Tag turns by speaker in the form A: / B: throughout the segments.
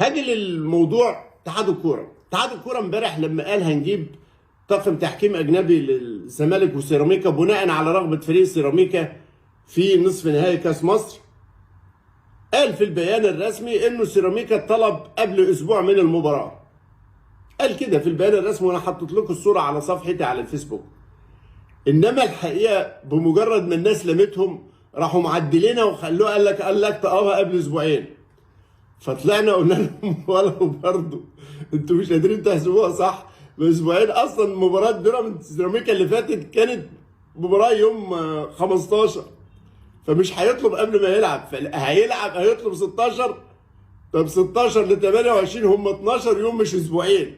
A: هاجي للموضوع اتحاد الكوره. اتحاد الكوره امبارح لما قال هنجيب طاقم تحكيم اجنبي للزمالك وسيراميكا بناء على رغبه فريق سيراميكا في نصف نهائي كاس مصر، قال في البيان الرسمي انه سيراميكا طلب قبل اسبوع من المباراه. قال كده في البيان الرسمي وانا حطيت لكم الصوره على صفحتي على الفيسبوك. انما الحقيقه بمجرد ما الناس لمتهم راحوا معدلينها وخلوها قال لك طلبها قبل اسبوعين. فطلعنا قلنا لهم ولو برضه انتوا مش قادرين تحسبوها صح. باسبوعين اصلا مباراه بيراميدز سيراميكا اللي فاتت كانت مباراه يوم 15، فمش هيطلب قبل ما يلعب، هيلعب هيطلب 16. طب 16 ل 28 هم 12 يوم مش اسبوعين.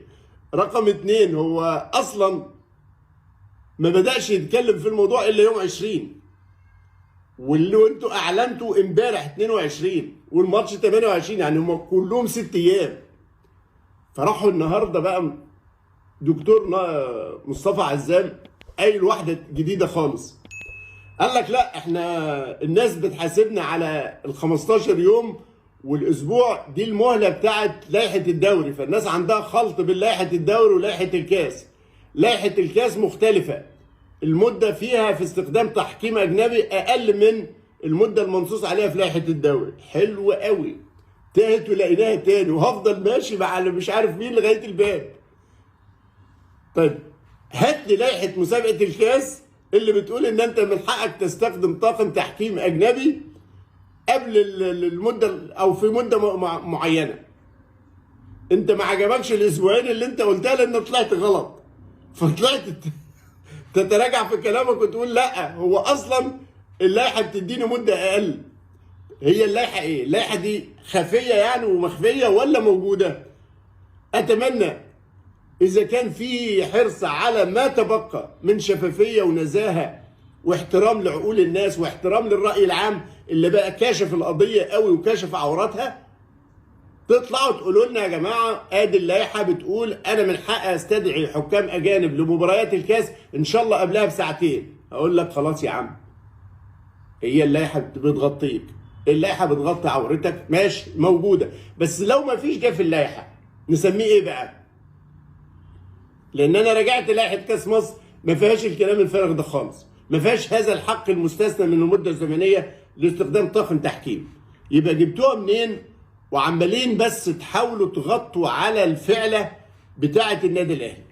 A: رقم 2 هو اصلا ما بدأش يتكلم في الموضوع الا يوم 20، واللي انتوا اعلنتوا امبارح 22 والماتش 28، يعني هم كلهم 6 ايام. فراحوا النهارده بقى دكتور مصطفى عزام قايل واحده جديده خالص. قال لك لا احنا الناس بتحاسبنا على ال 15 يوم والاسبوع، دي المهله بتاعت لائحه الدوري، فالناس عندها خلط بين لائحه الدوري ولائحه الكاس. لائحه الكاس مختلفه، المده فيها في استخدام تحكيم اجنبي اقل من المده المنصوص عليها في لائحه الدوري. حلو قوي، تاهت ولقيناها تاني وهفضل ماشي مع اللي مش عارف مين لغايه الباب. طيب هات لي لائحه مسابقه الكاس اللي بتقول ان انت من حقك تستخدم طاقم تحكيم اجنبي قبل المده او في مده معينه. انت ما عجبكش الاسبوعين اللي انت قلتها لان طلعت غلط، فطلعت تتراجع في كلامك وتقول لا هو اصلا اللائحه بتديني مده اقل. هي اللائحه ايه؟ اللائحه دي خفيه يعني ومخفيه ولا موجوده؟ اتمنى اذا كان في حرص على ما تبقى من شفافيه ونزاهه واحترام لعقول الناس واحترام للراي العام اللي بقى كاشف القضيه قوي وكاشف عوراتها، تطلعوا تقولوا لنا يا جماعه ادي اللائحه بتقول انا من حقي استدعي حكام اجانب لمباريات الكاس ان شاء الله قبلها بساعتين. اقول لك خلاص يا عم، هي اللائحه بتغطيك، اللائحه بتغطي عورتك ماشي موجوده، بس لو ما فيش ده في اللائحه نسميه ايه بقى؟ لان انا رجعت لائحه كاس مصر ما فيهاش الكلام الفارغ ده خالص، ما فيهاش هذا الحق المستثنى من المده الزمنيه لاستخدام طاقم تحكيم. يبقى جبتوها منين؟ وعمالين بس تحاولوا تغطوا على الفعله بتاعه النادي الاهلي.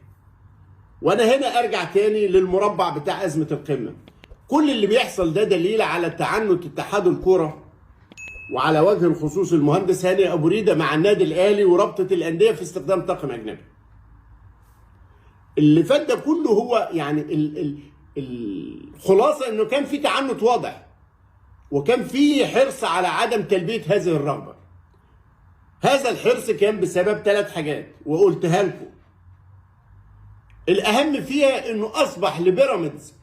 A: وانا هنا ارجع تاني للمربع بتاع ازمه القمه. كل اللي بيحصل ده دليل على تعنت اتحاد الكوره وعلى وجه الخصوص المهندس هاني ابو ريده مع النادي الاهلي ورابطه الانديه في استخدام طاقم اجنبي. اللي فات ده كله هو يعني الخلاصه انه كان في تعنت واضح وكان في حرص على عدم تلبيه هذه الرغبه. هذا الحرص كان بسبب 3 حاجات وقلتها لكم. الاهم فيها انه اصبح لبيراميدز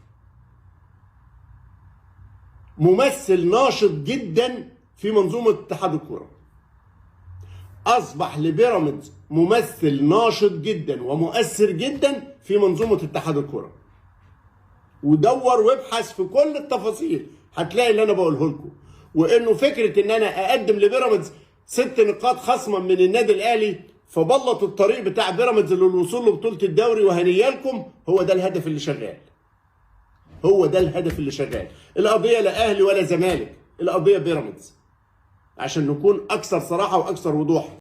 A: ممثل ناشط جدا في منظومه اتحاد الكوره. اصبح لبيراميدز ممثل ناشط جدا ومؤثر جدا في منظومه اتحاد الكوره. ودور وابحث في كل التفاصيل هتلاقي اللي انا بقوله لكم، وانه فكره ان انا اقدم لبيراميدز 6 نقاط خصما من النادي الاهلي فبلط الطريق بتاع بيراميدز للوصول لبطوله الدوري وهنيالكم، هو ده الهدف اللي شغال. هو ده الهدف اللي شغال. القضيه لا اهلي ولا زمالك، القضيه بيراميدز، عشان نكون اكثر صراحه واكثر وضوح.